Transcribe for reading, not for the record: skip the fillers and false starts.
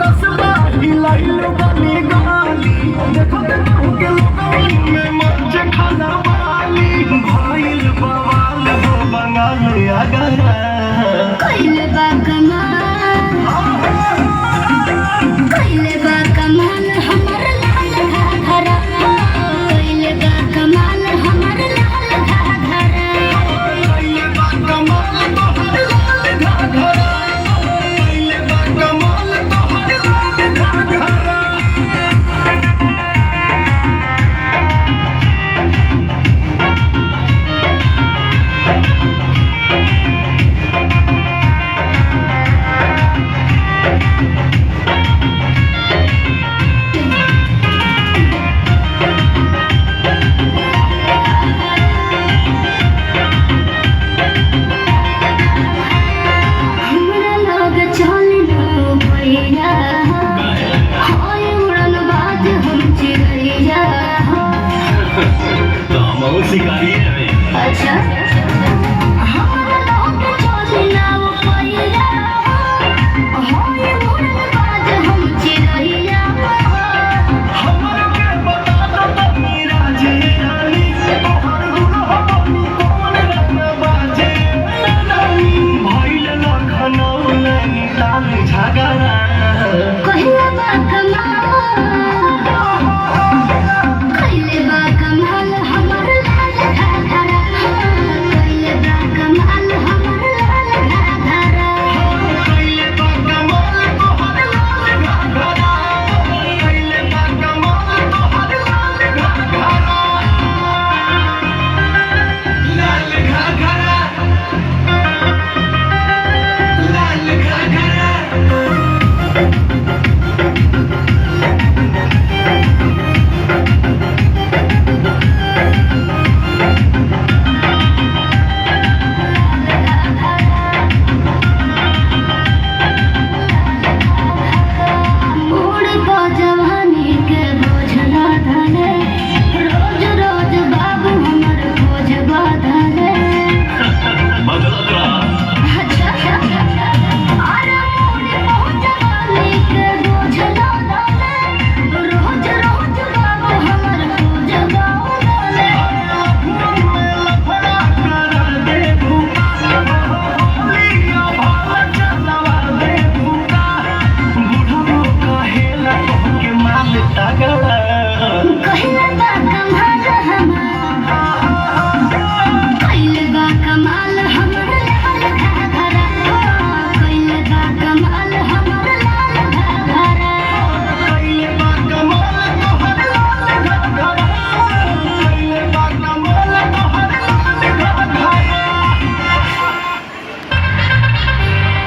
कसबा हिलाइल बनी गाली देखो के लोगों में मच खाना वाली भइल बवाल हो बंगाल अगर कइले बा कमाल हमर लाल घाघरा कइले बा कमाल हमर लाल घाघरा कइले बा कमाल तोहर लाल घाघरा कइले बा कमाल तोहर लाल घाघरा हमरा लग चल न भैया हाय उड़न बाज हम चिड़ैया तो हम शिकारी है अच्छा